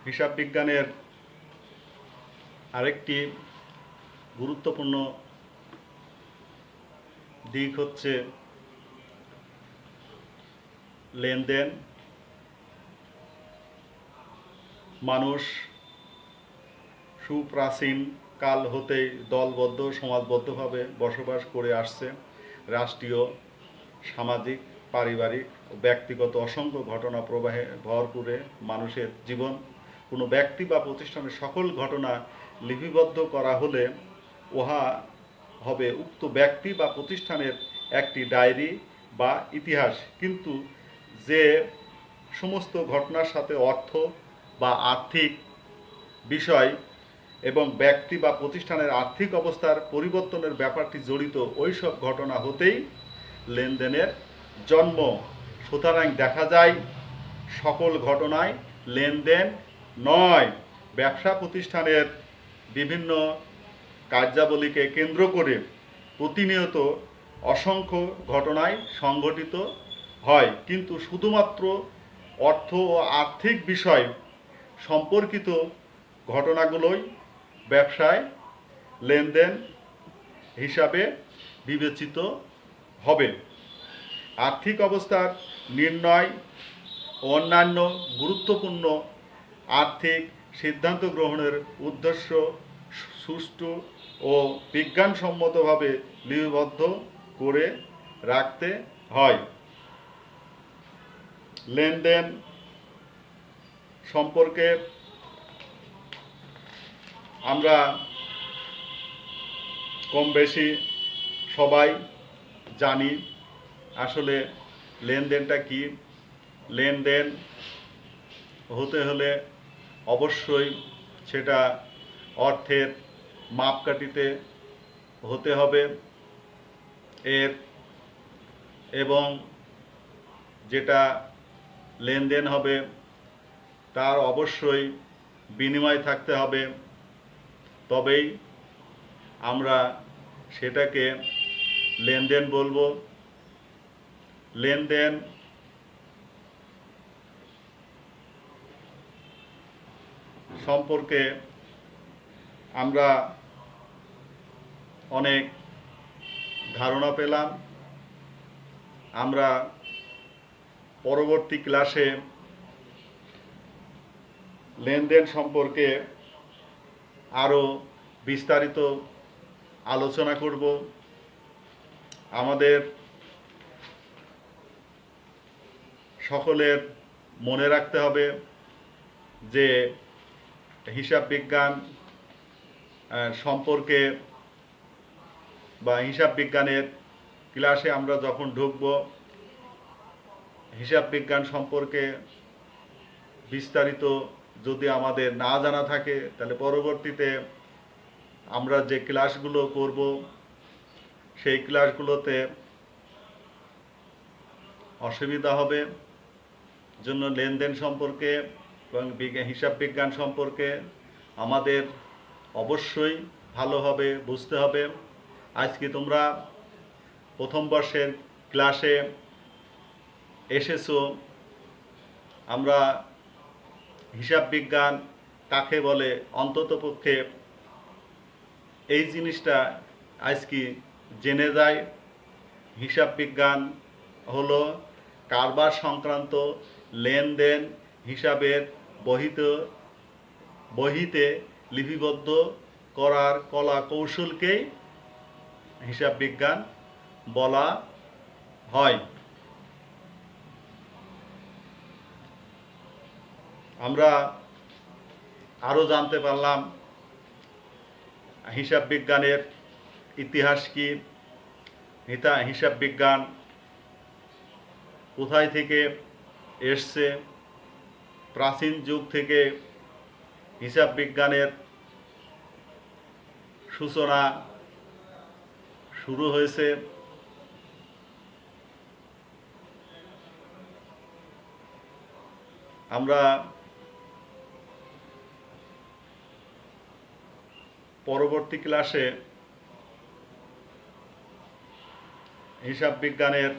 হিসাব বিজ্ঞানের আরেকটি গুরুত্বপূর্ণ দিক হচ্ছে লেনদেন। মানুষ সুপ্রাচীন কাল হতেই দলবদ্ধ সমাজবদ্ধভাবে বসবাস করে আসছে। রাষ্ট্রীয়, সামাজিক, পারিবারিক ও ব্যক্তিগত অসংখ্য ঘটনা প্রবাহে ভরপুরে মানুষের জীবন। কোনো ব্যক্তি বা প্রতিষ্ঠানের সকল ঘটনা লিপিবদ্ধ করা হলে উহা হবে উক্ত ব্যক্তি বা প্রতিষ্ঠানের একটি ডায়েরি বা ইতিহাস। কিন্তু যে সমস্ত ঘটনার সাথে অর্থ বা আর্থিক বিষয় এবং ব্যক্তি বা প্রতিষ্ঠানের আর্থিক অবস্থার পরিবর্তনের ব্যাপারটি জড়িত ওই সব ঘটনা হতেই লেনদেনের জন্ম। সুতরাং দেখা যায় সকল ঘটনায় লেনদেন নয়। ব্যবসা প্রতিষ্ঠানের বিভিন্ন কার্যাবলীকে কেন্দ্র করে প্রতিনিয়ত অসংখ্য ঘটনায় সংঘটিত হয়, কিন্তু শুধুমাত্র অর্থ ও আর্থিক বিষয় সম্পর্কিত ঘটনাগুলোই ব্যবসায় লেনদেন হিসাবে বিবেচিত হবে। আর্থিক অবস্থার নির্ণয় ও অন্যান্য গুরুত্বপূর্ণ আর্থিক সিদ্ধান্ত গ্রহণের উদ্দেশ্য সুষ্ঠু ও বিজ্ঞানসম্মতভাবে লিপিবদ্ধ করে রাখতে হয়। লেনদেন সম্পর্কে আমরা কম বেশি সবাই জানি। আসলে লেনদেনটা কি? লেনদেন হতে হলে অবশ্যই সেটা অর্থের মাপকাঠিতে হতে হবে এর, এবং যেটা লেনদেন হবে তার অবশ্যই বিনিময় থাকতে হবে, তবেই আমরা সেটাকে লেনদেন বলবো। লেনদেন সম্পর্কে আমরা অনেক ধারণা পেলাম। আমরা পরবর্তী ক্লাসে লেনদেন সম্পর্কে আরও বিস্তারিত আলোচনা করব। আমাদের সকলের মনে রাখতে হবে যে হিসাব বিজ্ঞান সম্পর্কে বা হিসাব বিজ্ঞানের ক্লাসে আমরা যখন ঢুকব, হিসাব বিজ্ঞান সম্পর্কে বিস্তারিত যদি আমাদের না জানা থাকে, তাহলে পরবর্তীতে আমরা যে ক্লাসগুলো করব সেই ক্লাসগুলোতে অসুবিধা হবে। জন্য লেনদেন সম্পর্কে এবং হিসাব বিজ্ঞান সম্পর্কে আমাদের অবশ্যই ভালোভাবে বুঝতে হবে। আজকে তোমরা প্রথম বর্ষের ক্লাসে এসেছো। আমরা হিসাব বিজ্ঞান কাকে বলে অন্ততপক্ষে এই জিনিসটা আজকে জেনে যায়। হিসাব বিজ্ঞান হলো কারবার সংক্রান্ত লেনদেন হিসাবের বহিতে লিপিবদ্ধ করার কলা কৌশলকেই হিসাব বিজ্ঞান বলা হয়। আমরা আরও জানতে পারলাম হিসাব বিজ্ঞানের ইতিহাস কি, হিসাব বিজ্ঞান কোথায় থেকে এসছে। প্রাচীন যুগ থেকে হিসাব বিজ্ঞানের সূচনা শুরু হয়েছে। আমরা পরবর্তী ক্লাসে হিসাব বিজ্ঞানের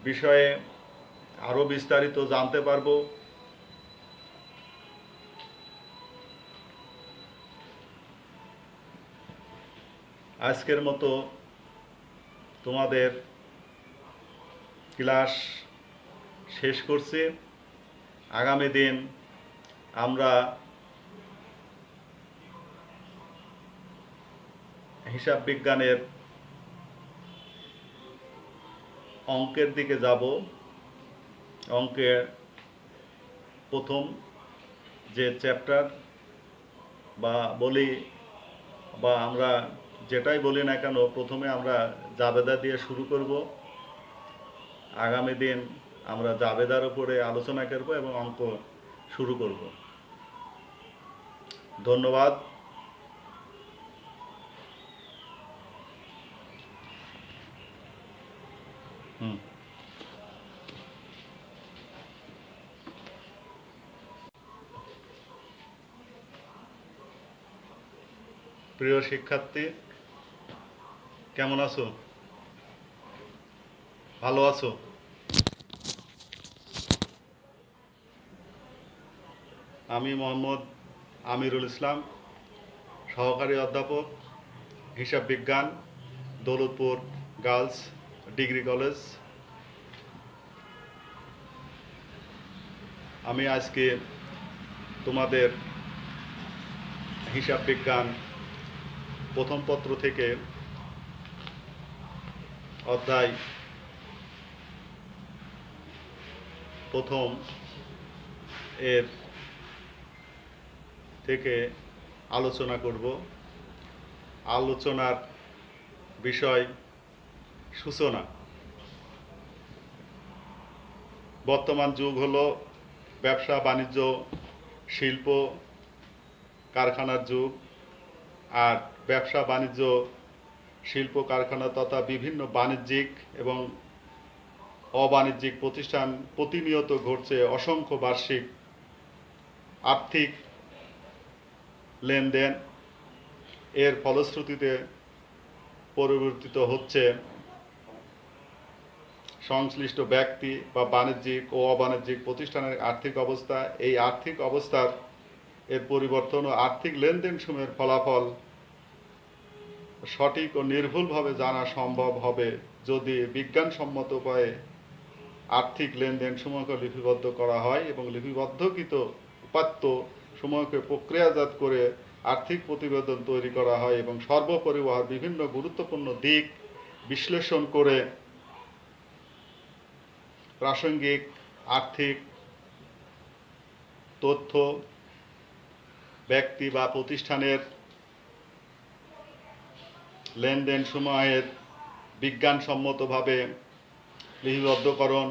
বিষয়ে আরও বিস্তারিত জানতে পারব। আজকের মতো তোমাদের ক্লাস শেষ করছি। আগামী দিন আমরা হিসাব বিজ্ঞানের অঙ্কের দিকে যাব। অঙ্কের প্রথম যে চ্যাপ্টার বা আমরা যেটাই বলি না কেন, প্রথমে আমরা জাবেদা দিয়ে শুরু করব। আগামী দিন আমরা জাবেদার উপরে আলোচনা করব এবং অঙ্ক শুরু করব। ধন্যবাদ। প্রিয় শিক্ষার্থী, কেমন আছো? ভালো আছো? আমি মোহাম্মদ আমিরুল ইসলাম, সহকারী অধ্যাপক, হিসাব বিজ্ঞান, দৌলতপুর গার্লস ডিগ্রি কলেজ। আমি আজকে তোমাদের হিসাব বিজ্ঞান প্রথম পত্র থেকে অধ্যায় প্রথম এর থেকে আলোচনা করব। আলোচনার বিষয় সূচনা। বর্তমান যুগ হলো ব্যবসা বাণিজ্য, শিল্প কারখানার যুগ। আর ব্যবসা বাণিজ্য, শিল্প কারখানা তথা বিভিন্ন বাণিজ্যিক এবং অবাণিজ্যিক প্রতিষ্ঠান প্রতিনিয়ত ঘটছে অসংখ্য বার্ষিক আর্থিক লেনদেন। এর ফলশ্রুতিতে পরিবর্তিত হচ্ছে সংশ্লিষ্ট ব্যক্তি বা বাণিজ্যিক ও অবাণিজ্যিক প্রতিষ্ঠানের আর্থিক অবস্থা। এই আর্থিক অবস্থার এর পরিবর্তন ও আর্থিক লেনদেন সমূহের ফলাফল সঠিক ও নির্ভুলভাবে জানা সম্ভব হবে যদি বিজ্ঞানসম্মত উপায়ে আর্থিক লেনদেন সমূহকে লিপিবদ্ধ করা হয় এবং লিপিবদ্ধকৃত উপাত্ত সমূহকে প্রক্রিয়াজাত করে আর্থিক প্রতিবেদন তৈরি করা হয় এবং সর্বোপরি উহার বিভিন্ন গুরুত্বপূর্ণ দিক বিশ্লেষণ করে প্রাসঙ্গিক আর্থিক তথ্য ব্যক্তি বা প্রতিষ্ঠানের লেনদেন সমূহের বিজ্ঞানসম্মতভাবে লিপিবদ্ধকরণ,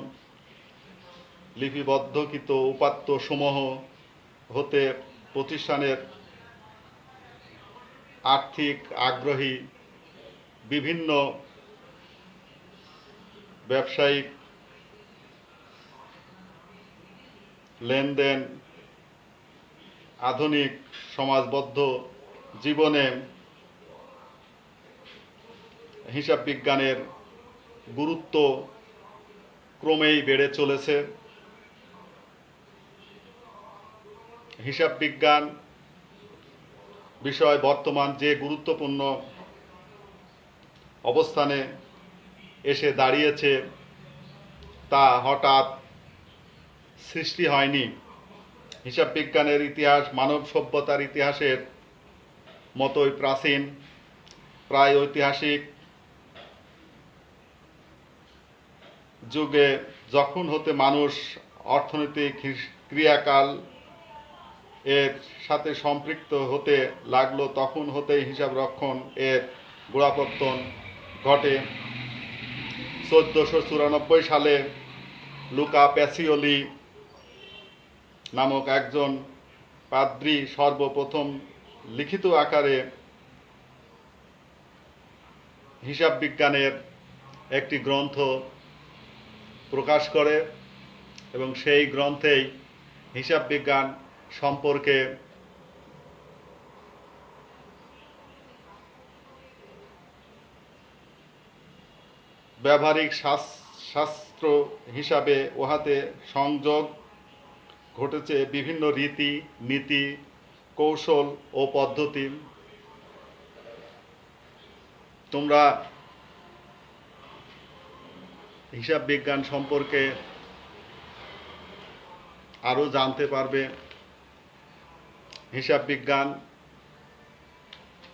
লিপিবদ্ধকৃত উপাত্ত সমূহ হতে প্রতিষ্ঠানের আর্থিক আগ্রহী বিভিন্ন ব্যবসায়িক লেনদেন আধুনিক সমাজবদ্ধ জীবনে হিসাব বিজ্ঞানের গুরুত্ব ক্রমেই বেড়ে চলেছে। হিসাব বিজ্ঞান বিষয় বর্তমান যে গুরুত্বপূর্ণ অবস্থানে এসে দাঁড়িয়েছে তা হঠাৎ সৃষ্টি হয়নি। হিসাব বিজ্ঞানের ইতিহাস মানব সভ্যতার ইতিহাসের মতোই প্রাচীন। প্রায় ঐতিহাসিক যুগে যখন হতে মানুষ অর্থনৈতিক ক্রিয়াকাল এর সাথে সম্পৃক্ত হতে লাগলো, তখন হতেই হিসাব রক্ষণ এর গোড়াপত্তন ঘটে। 1494 সালে লুকা প্যাসিওলি নামক একজন পাদ্রী সর্বপ্রথম লিখিত আকারে হিসাব বিজ্ঞানের একটি গ্রন্থ প্রকাশ করে এবং সেই গ্রন্থেই হিসাব বিজ্ঞান সম্পর্কে ব্যবহারিক শাস্ত্র হিসাবে উহাতে সংযোগ ঘটেছে বিভিন্ন রীতি নীতি কৌশল ও পদ্ধতি। তোমরা হিসাব বিজ্ঞান সম্পর্কে আরও জানতে পারবে। হিসাব বিজ্ঞান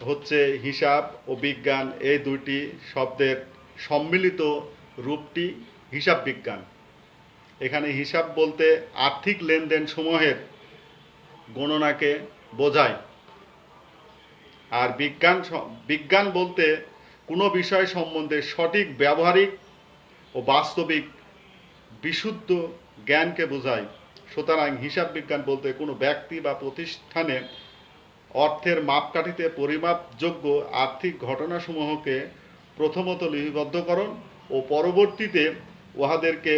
হচ্ছে হিসাব ও বিজ্ঞান এই দুইটি শব্দের সম্মিলিত রূপটি হিসাব বিজ্ঞান। এখানে হিসাব বলতে আর্থিক লেনদেন সমূহের গণনাকে বোঝায়। আর বিজ্ঞান বলতে কোনো বিষয় সম্বন্ধে সঠিক ব্যবহারিক ও বাস্তবিক বিশুদ্ধ জ্ঞানকে বোঝায়। সুতরাং হিসাব বিজ্ঞান বলতে কোনো ব্যক্তি বা প্রতিষ্ঠানে অর্থের মাপকাঠিতে পরিমাপযোগ্য আর্থিক ঘটনাসমূহকে প্রথমত লিপিবদ্ধকরণ ও পরবর্তীতে উহাদেরকে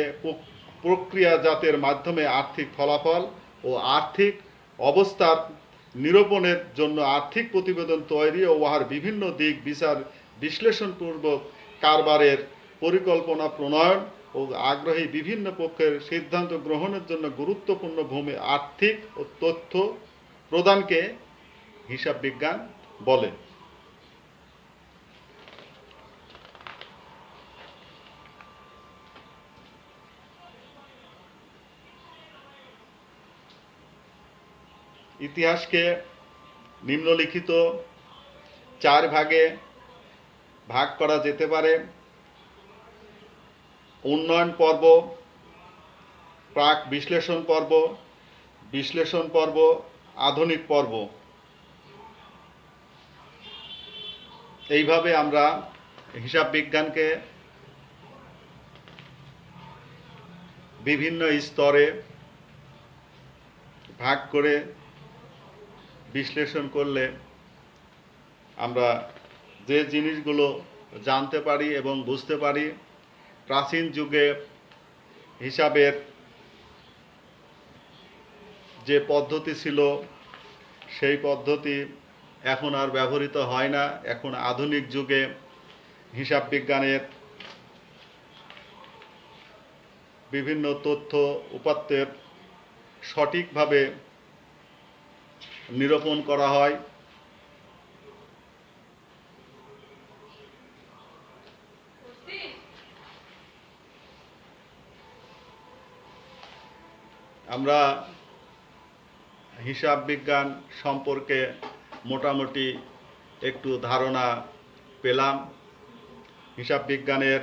প্রক্রিয়াজাতের মাধ্যমে আর্থিক ফলাফল ও আর্থিক অবস্থার নিরূপণের জন্য আর্থিক প্রতিবেদন তৈরি ও উহার বিভিন্ন দিক বিচার বিশ্লেষণপূর্বক কারবারের পরিকল্পনা প্রণয়ন ও আগ্রহী বিভিন্ন পক্ষের সিদ্ধান্ত গ্রহণের জন্য গুরুত্বপূর্ণ ভূমি আর্থিক ও তথ্য প্রদানকে হিসাব বিজ্ঞান বলে। ইতিহাসকে নিম্নলিখিত 4 ভাগে ভাগ করা যেতে পারে: উন্নয়ন পর্ব, প্রাক বিশ্লেষণ পর্ব, বিশ্লেষণ পর্ব, আধুনিক পর্ব। এইভাবে আমরা হিসাব বিজ্ঞানকে বিভিন্ন স্তরে ভাগ করে বিশ্লেষণ করলে আমরা যে জিনিসগুলো জানতে পারি এবং বুঝতে পারি। প্রাচীন যুগে হিসাবের যে পদ্ধতি ছিল সেই পদ্ধতি এখন আর ব্যবহৃত হয় না। এখন আধুনিক যুগে হিসাব বিজ্ঞানের বিভিন্ন তথ্য উপাত্তের সঠিকভাবে নিরূপণ করা হয়। আমরা হিসাব বিজ্ঞান সম্পর্কে মোটামুটি একটু ধারণা পেলাম। হিসাব বিজ্ঞানের